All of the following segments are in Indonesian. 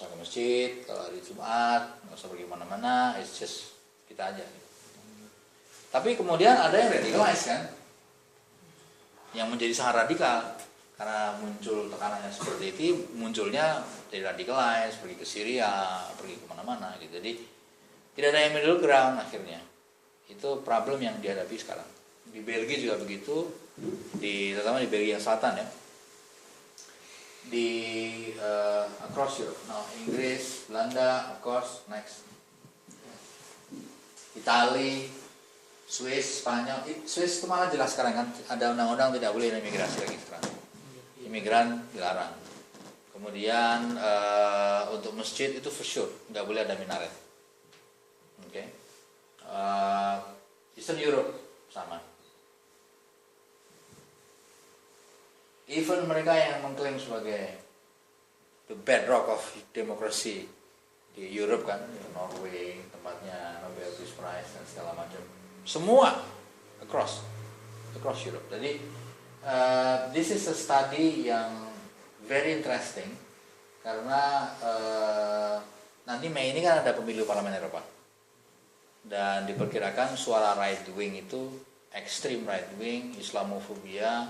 usah ke masjid, kalau hari Jumat nggak usah pergi mana-mana, it's just kita aja. Tapi kemudian ada yang radicalize kan, yang menjadi sangat radikal karena muncul tekanannya seperti itu, munculnya jadi radicalize, pergi ke Syria, pergi kemana-mana gitu. Jadi tidak ada yang middle ground akhirnya. Itu problem yang dihadapi sekarang. Di Belgia juga begitu, terutama di Belgia Selatan ya. Di across Europe, Inggris, Belanda, of course, next, Italia, Swiss, Spanyol. Swiss itu malah jelas sekarang kan, ada undang-undang tidak boleh imigrasi lagi sekarang. Imigran dilarang. Kemudian untuk masjid itu for sure nggak boleh ada minaret. Oke. Eastern Europe sama. Even mereka yang mengklaim sebagai the bedrock of democracy di Europe kan, Norway, tempatnya Nobel Peace Prize dan segala macam, semua across Europe. Jadi this is a study yang very interesting karena nanti Mei ini kan ada pemilu Parlemen Eropa dan diperkirakan suara right wing itu extreme right wing, Islamofobia,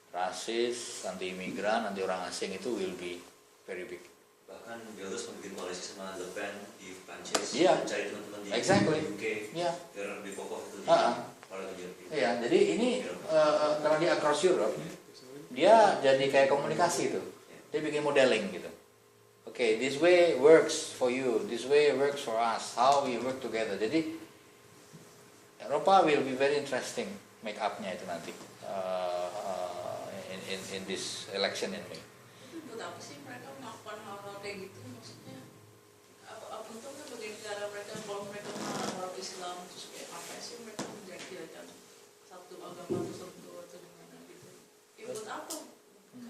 rasis, anti imigran, anti orang asing itu will be very big. Bahkan Belarus membuat koalisi sama Le Pen di Prancis, mencari teman-teman di UK, biar lebih kokoh itu di Iya, jadi ini karena dia across Europe, dia jadi kayak komunikasi itu. Dia bikin modeling gitu. Oke, this way works for you, this way works for us, how we work together. Jadi Eropa will be very interesting make up-nya itu nanti in this election in May. Buat apa sih mereka melakukan hal-hal kayak gitu? Maksudnya apa untungnya bagi negara mereka kalau mereka mengharap Islam terus kayak apa sih mereka menjadikan satu agama tertentu atau gimana gitu? Ya buat apa?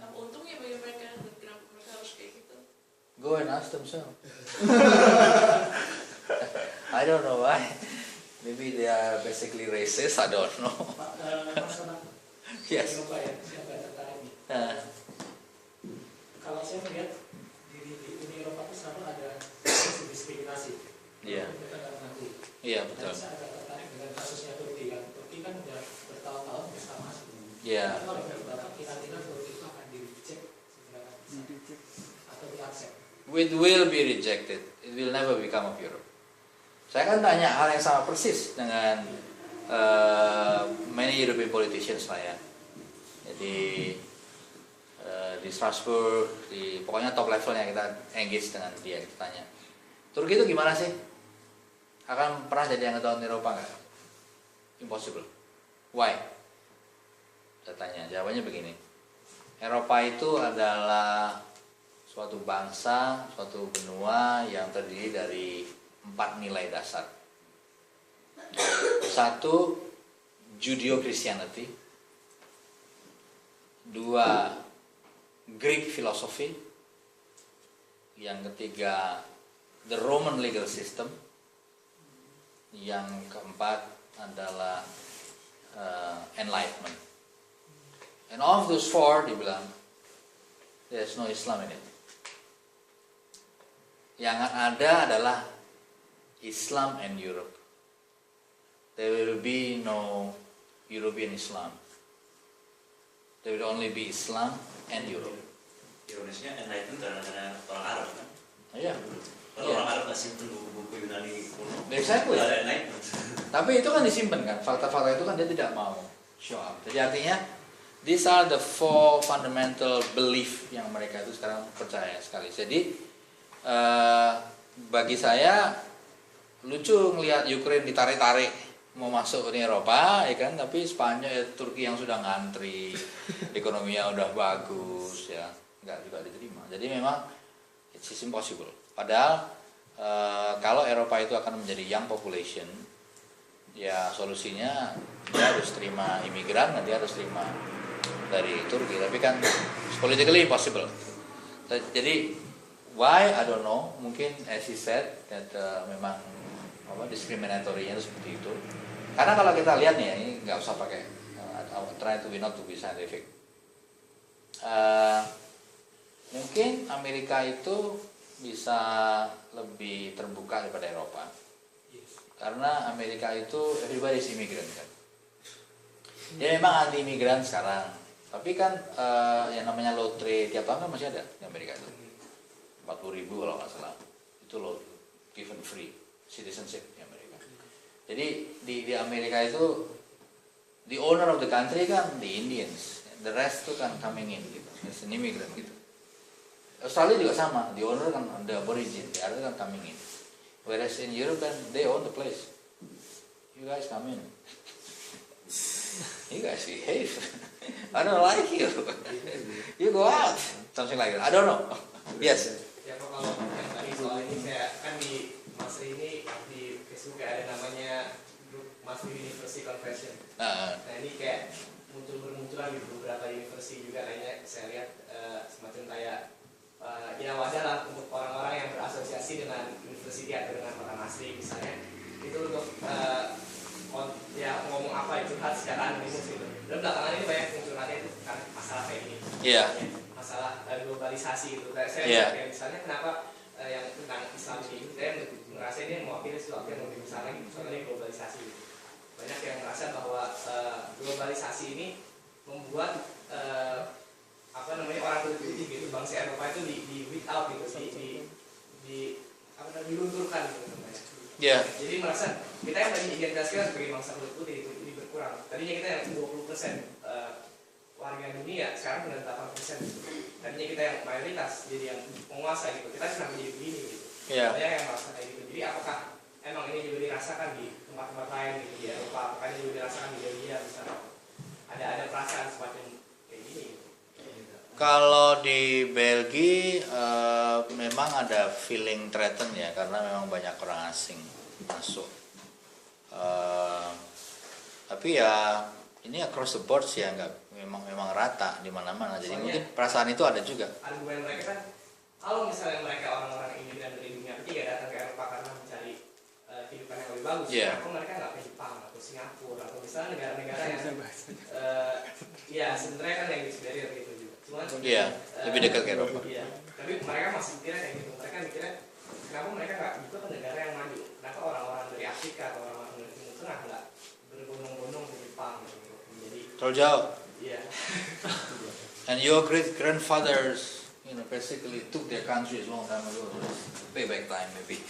Apa untungnya bagi mereka? Kenapa mereka harus kayak gitu? Go and ask themselves. I don't know why. Maybe they are basically racist. I don't know. Yes. Kalau saya melihat di Uni Eropa itu selalu ada diskriminasi. Iya. Iya betul. Saya agak tertarik dengan kasusnya Turki kan. Turki kan sudah bertahun-tahun bisa masuk. Iya. Kalau kira-kira Turki itu akan di-reject atau di-accept. It will be rejected. It will never become of Europe. Saya kan tanya hal yang sama persis dengan many European politicians lah ya. Jadi di Strasbourg, pokoknya top levelnya kita engage dengan dia, kita tanya, Turki itu gimana sih? Akan pernah jadi anggota Uni Eropa nggak? Impossible. Why? Saya tanya, jawabannya begini. Eropa itu adalah suatu bangsa, suatu benua yang terdiri dari 4 nilai dasar. 1, Judeo-Christianity. 2, Greek philosophy. Yang ketiga, the Roman legal system. Yang keempat adalah enlightenment. And of those 4 dibilang there's no Islam in it. Yang ada adalah Islam and Europe. There will be no European Islam. There will only be Islam and Europe. Ironisnya enlightenment karena orang Arab kan? Iya. Kalau orang Arab nggak simpen buku-buku Yunani kuno. Exactly. Nggak ada enlightenment. Tapi itu kan disimpan kan, fakta-fakta itu kan dia tidak mau show up. Jadi artinya these are the 4 fundamental belief yang mereka itu sekarang percaya sekali. Jadi bagi saya lucu ngelihat Ukraine ditarik-tarik mau masuk Uni Eropa, ya kan? Tapi Spanyol, Turki yang sudah ngantri, ekonominya udah bagus, ya nggak juga diterima. Jadi memang it's impossible. Padahal kalau Eropa itu akan menjadi young population, ya solusinya dia harus terima imigran dan dia harus terima dari Turki. Tapi kan politically impossible. Jadi why I don't know. Mungkin as he said that memang discriminatory-nya itu seperti itu. Karena kalau kita lihat nih, ini nggak usah pakai try to be not to be scientific. Mungkin Amerika itu bisa lebih terbuka daripada Eropa. Yes. Karena Amerika itu everybody is immigrant kan. Dia memang anti imigran sekarang. Tapi kan yang namanya lotre tiap tahun kan masih ada di Amerika itu. 40.000 kalau nggak salah. Itu loh given free citizenship di Amerika. Jadi di Amerika itu the owner of the country kan the Indians. The rest itu kan coming in gitu. It's an immigrant gitu. Australia juga sama, the owner kan the aborigine, the other kan coming in. Whereas in Europe kan they own the place. You guys come in. You guys behave. I don't like you. You go out. Something like that. I don't know. Yes. Ya kalau yang tadi soal ini saya kan di Masri ini di Facebook ada namanya grup Masri University Convention. Nah ini kayak bermunculan di beberapa university juga lainnya saya lihat semacam kayak ya wajar lah untuk orang-orang yang berasosiasi dengan university atau dengan kota Masri misalnya itu untuk ya ngomong apa itu curhat secara anonimus gitu. Dan belakangan ini banyak munculnya itu karena masalah kayak ini. Iya. Masalah globalisasi gitu. Saya lihat kayak misalnya kenapa yang tentang Islam ini saya merasa ini mewakili sesuatu yang lebih besar lagi, soalnya globalisasi. Gitu. Banyak yang merasa bahwa globalisasi ini membuat apa namanya orang kulit putih gitu bangsa Eropa itu di weed out gitu dilunturkan gitu namanya. Yeah. Jadi merasa kita yang tadi identitaskan sebagai bangsa kulit putih itu ini berkurang. Tadinya kita yang 20% warga dunia sekarang tinggal 8%. Tadinya kita yang mayoritas jadi yang penguasa gitu. Kita sudah menjadi begini gitu. Yeah. Banyak yang merasa kayak gitu. Jadi apakah emang ini juga dirasakan di tempat-tempat lain gitu di Eropa? Apakah ini juga dirasakan di Belgia misalnya? Ada perasaan semacam kayak gini gitu. Kalau di Belgia memang ada feeling threatened ya karena memang banyak orang asing masuk. Tapi ya ini across the board sih ya nggak memang rata di mana-mana. Jadi mungkin perasaan itu ada juga. Argumen mereka kan kalau misalnya mereka orang-orang imigran dari dunia ketiga datang ke Eropa karena mencari kehidupan yang lebih bagus, kenapa mereka nggak ke Jepang atau Singapura atau misalnya negara-negara yang ya sebenarnya kan yang superior gitu juga. Cuman lebih dekat ke Eropa. Iya, tapi mereka masih mikirnya kayak gitu. Mereka mikirnya kenapa mereka nggak juga ke negara yang maju? Kenapa orang-orang dari Afrika atau orang-orang dari Timur Tengah nggak berbondong-bondong ke Jepang gitu? Jadi terlalu jauh. Iya. And your great grandfathers, basically took their countries long time ago. Payback time maybe.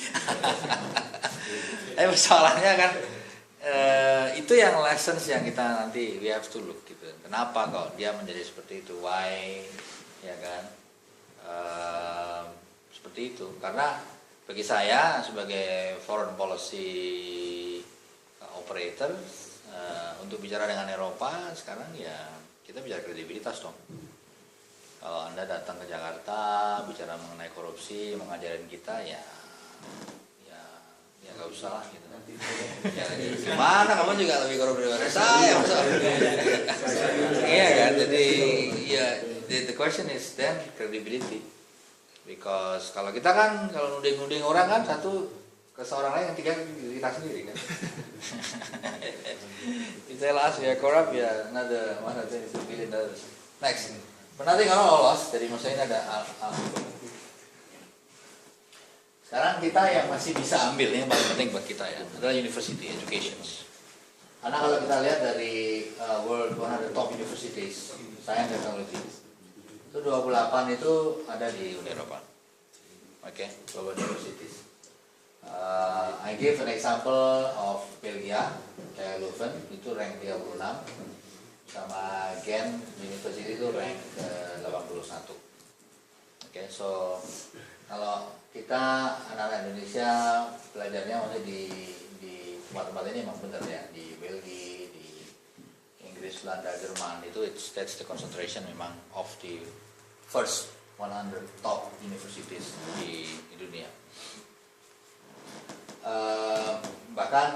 Tapi persoalannya kan itu yang lessons yang kita nanti we have to look gitu. Kenapa kok dia menjadi seperti itu? Why? Ya kan? Seperti itu. Karena bagi saya sebagai foreign policy operator untuk bicara dengan Eropa sekarang ya kita bicara kredibilitas dong. Kalau Anda datang ke Jakarta bicara mengenai korupsi, mengajarin kita ya nggak usah lah gitu. Ya, gimana kamu juga lebih korup daripada saya, iya kan? Jadi ya the question is then credibility, because kalau kita kan kalau nuding orang kan satu ke seorang lain, yang tiga kita sendiri kan. Kita last ya korup ya another $122 billion. Next, nanti kalau lolos dari masa ini ada sekarang kita yang masih bisa ambil yang paling penting buat kita ya adalah university education. Karena kalau kita lihat dari world 100 top universities science and technology itu 28 itu ada di Uni Eropa. Oke, global universities. I give an example of Belgia, kayak Leuven itu rank 36, sama Ghent University itu rank ke 81. Oke, so kalau kita anak-anak Indonesia belajarnya masih di tempat-tempat ini memang benar ya, di Belgia, di Inggris, Belanda, Jerman itu that's the concentration memang of the first 100 top universities di dunia. Bahkan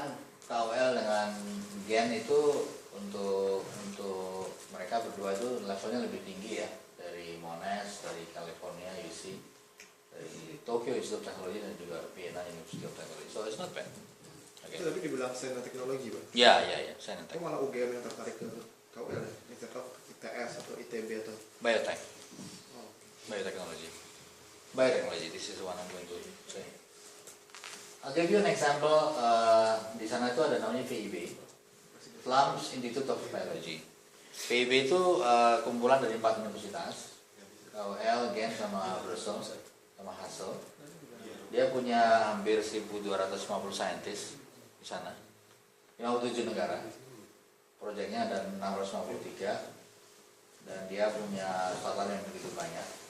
KUL dengan Gen itu untuk mereka berdua itu levelnya lebih tinggi ya, dari Monash, dari California UC, dari Tokyo Institute of Technology dan juga Vienna University of Technology. So it's not bad. Okay. Itu tapi dibilang sains dan teknologi, Pak. Ya, sains dan Kok teknologi. malah UGM yang tertarik ke KUL ya? Institut of ITS atau ITB atau Biotech. oh. Bioteknologi. Biotechnology, this is one I'm going to say. I'll give you an example. Di sana itu ada namanya VIB, Vlaams Institute of Biology. VIB itu kumpulan dari 4 universitas, KUL, Gent, sama Brussels, sama Hassel. Dia punya hampir 1.250 saintis di sana, 57 negara. Proyeknya ada 653, dan dia punya total yang begitu banyak.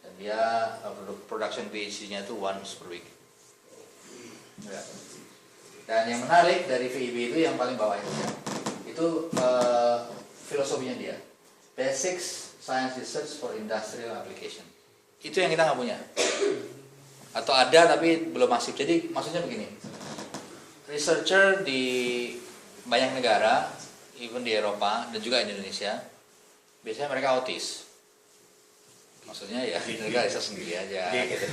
Dan dia production PhD-nya itu once per week. Ya. Dan yang menarik dari VIB itu yang paling bawah itu filosofinya dia, Basics Science Research for Industrial Application. Itu yang kita nggak punya, atau ada tapi belum masif. Jadi maksudnya begini, researcher di banyak negara, even di Eropa dan juga di Indonesia, biasanya mereka autis. Maksudnya ya mereka bisa sendiri aja gitu.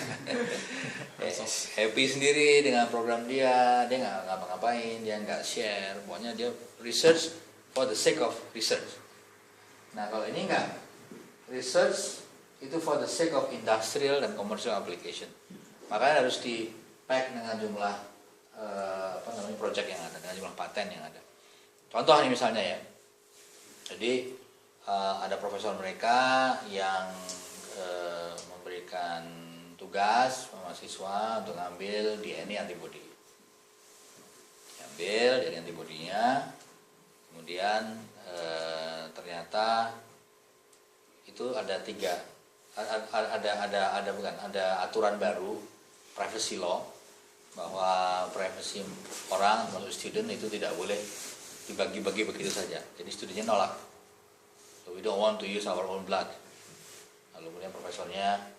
Happy sendiri dengan program dia nggak ngapa-ngapain, dia nggak share, pokoknya dia research for the sake of research. Nah kalau ini enggak, research itu for the sake of industrial dan commercial application. Makanya harus di pack dengan jumlah project yang ada, dengan jumlah paten yang ada. Contoh nih misalnya ya, jadi ada profesor mereka yang memberikan tugas mahasiswa untuk ngambil DNA antibody. Ambil DNA antibodinya, kemudian ternyata itu ada ada aturan baru, privacy law, bahwa privacy orang atau student itu tidak boleh dibagi-bagi begitu saja. Jadi studinya nolak. So we don't want to use our own blood. Lalu kemudian profesornya,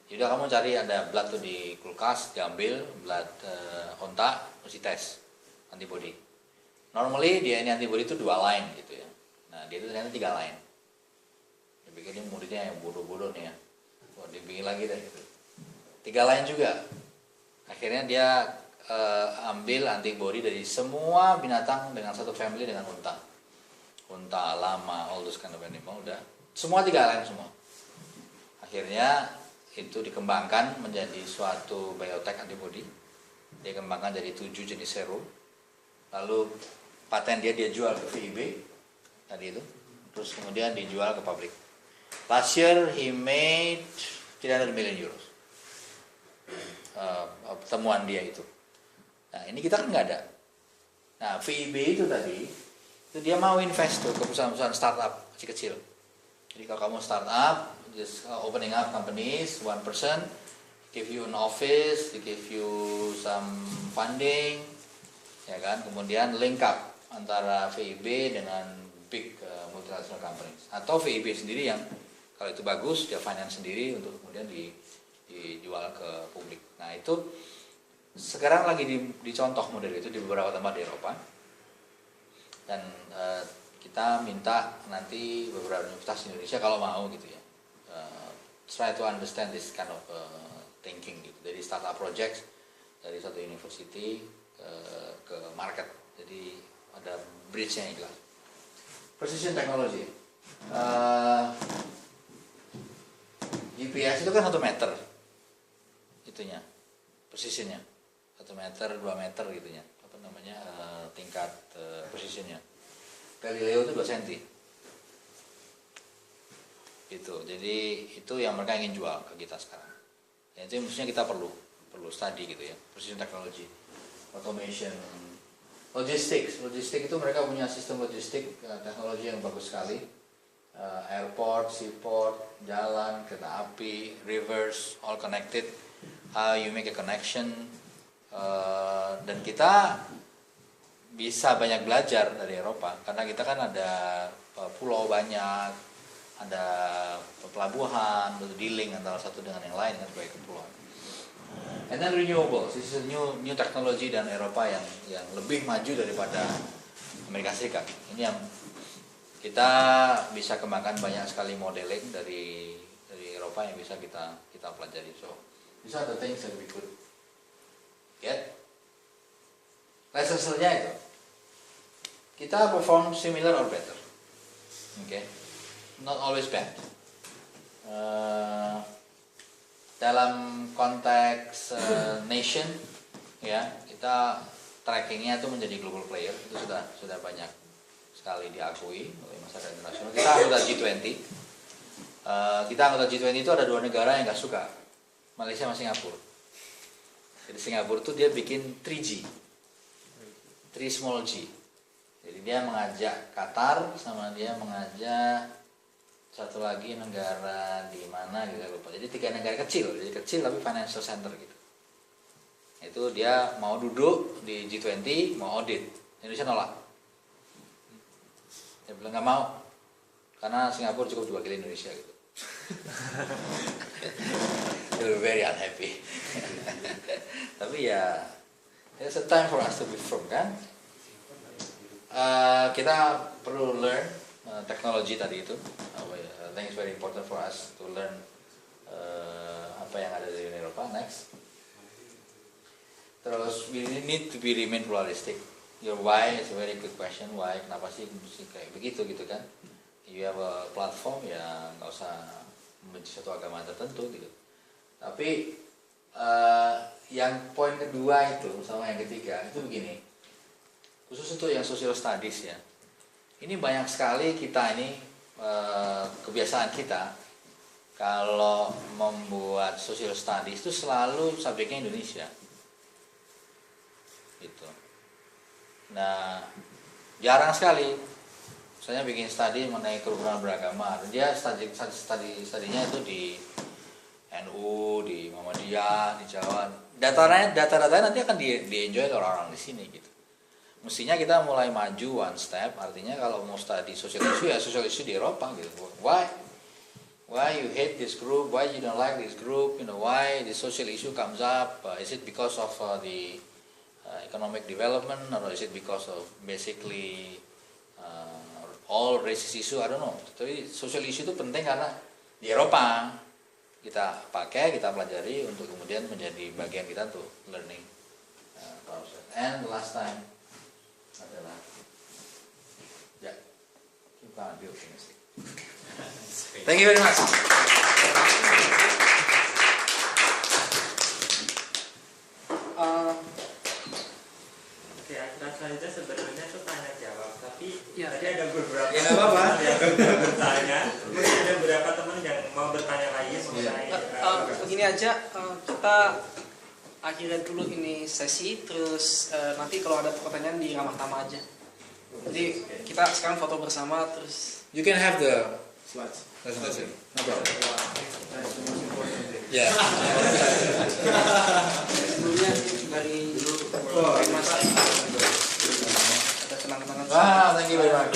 yaudah kamu cari ada blood tuh di kulkas, diambil blood onta, mesti tes antibody. Normally DNA antibody itu 2 line gitu ya. Nah dia itu ternyata 3 line. Dia pikir ini muridnya yang bodoh-bodoh nih ya. Wah dibikin lagi deh gitu. 3 line juga. Akhirnya dia ambil antibody dari semua binatang dengan satu family dengan unta. Unta, lama, all those kind of animal, udah. Semua 3 line semua. Akhirnya itu dikembangkan menjadi suatu biotech antibody. Dia kembangkan jadi 7 jenis serum. Lalu paten dia jual ke VIB tadi itu. Terus kemudian dijual ke publik. Last year he made 300 million euros. Temuan dia itu. Nah ini kita kan nggak ada. Nah VIB itu tadi, itu dia mau invest tuh ke perusahaan-perusahaan startup kecil-kecil. Jadi kalau kamu startup, just opening up companies, one person, give you an office, they give you some funding, ya kan. Kemudian link up antara VIB dengan big multinational companies. Atau VIB sendiri yang kalau itu bagus, dia finance sendiri untuk kemudian dijual ke publik. Nah itu sekarang lagi dicontoh model itu di beberapa tempat di Eropa. Dan kita minta nanti beberapa universitas di Indonesia kalau mau gitu ya, try to understand this kind of thinking gitu. Dari startup projects dari satu university ke market. Jadi ada bridge-nya yang jelas. Precision technology. GPS itu kan 1 meter itunya, precisionnya 1 meter, 2 meter gitunya, apa namanya tingkat precisionnya. Galileo itu 2 cm gitu. Jadi itu yang mereka ingin jual ke kita sekarang. Dan itu maksudnya kita perlu study gitu ya, precision technology, automation, logistik itu mereka punya sistem logistik teknologi yang bagus sekali. Airport, seaport, jalan, kereta api, rivers, all connected. How you make a connection, dan kita bisa banyak belajar dari Eropa karena kita kan ada pulau banyak, ada pelabuhan, dealing antara satu dengan yang lain kan sebagai kepulauan. And then renewables, this is new technology dan Eropa yang lebih maju daripada Amerika Serikat. Ini yang kita bisa kembangkan banyak sekali modeling dari Eropa yang bisa kita pelajari. So these are the things that we could get. Lessons-nya itu kita perform similar or better, okay? Not always bad. dalam konteks nation ya, kita trackingnya itu menjadi global player itu sudah banyak sekali diakui oleh masyarakat internasional. Kita anggota G20. Kita anggota G20 itu ada 2 negara yang nggak suka, Malaysia sama Singapura. Jadi Singapura tuh dia bikin 3G, 3 small G. Jadi dia mengajak Qatar sama dia mengajak satu lagi negara di mana gitu lupa. Jadi 3 negara kecil, jadi kecil tapi financial center gitu. Itu dia mau duduk di G20, mau audit. Indonesia nolak. Dia bilang nggak mau, karena Singapura cukup 2 kali Indonesia gitu. They were very unhappy. Tapi ya, it's a time for us to be firm kan. Kita perlu learn teknologi tadi itu. I think it's very important for us to learn apa yang ada di Uni Eropa next. Terus we need to remain pluralistic. Your why is a very good question. Why? Kenapa sih mesti kayak begitu gitu kan? You have a platform ya nggak usah membenci satu agama tertentu gitu. Tapi yang poin kedua itu sama yang ketiga itu begini. Khusus untuk yang social studies ya. Ini banyak sekali kita ini kebiasaan kita kalau membuat social studies itu selalu subjeknya Indonesia. Gitu. Nah, jarang sekali saya bikin studi mengenai kerukunan beragama. Dia studinya itu di NU, di Muhammadiyah, di Jawa. Data-datanya nanti akan di-enjoy oleh orang-orang di sini gitu. Mestinya kita mulai maju one step, artinya kalau mau study social issue ya social issue di Eropa gitu. Why you hate this group? Why you don't like this group? You know, why the social issue comes up? Is it because of the economic development, or is it because of basically all racist issue? I don't know. Tapi social issue itu penting karena di Eropa kita pakai, kita pelajari untuk kemudian menjadi bagian kita untuk learning process. And the last time adalah ya, kita ambil optimistic. Thank you very much. Oke, akhirnya saja sebenarnya itu tanya jawab, tapi Ya. tadi ada beberapa Ya, nggak apa-apa. yang sudah bertanya, mungkin ada beberapa teman yang mau bertanya lagi mengenai Begini aja, kita akhirin dulu ini sesi, terus nanti kalau ada pertanyaan di ramah tamah aja. Jadi kita sekarang foto bersama, terus You can have the Slides. presentation. No problem. Yeah. sebelumnya dari Mas ada kenang-kenangan. Thank you very much.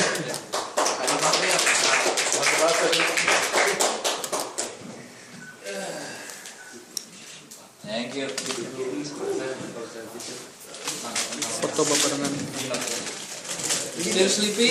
Thank you. Foto bapak dengan Still sleepy?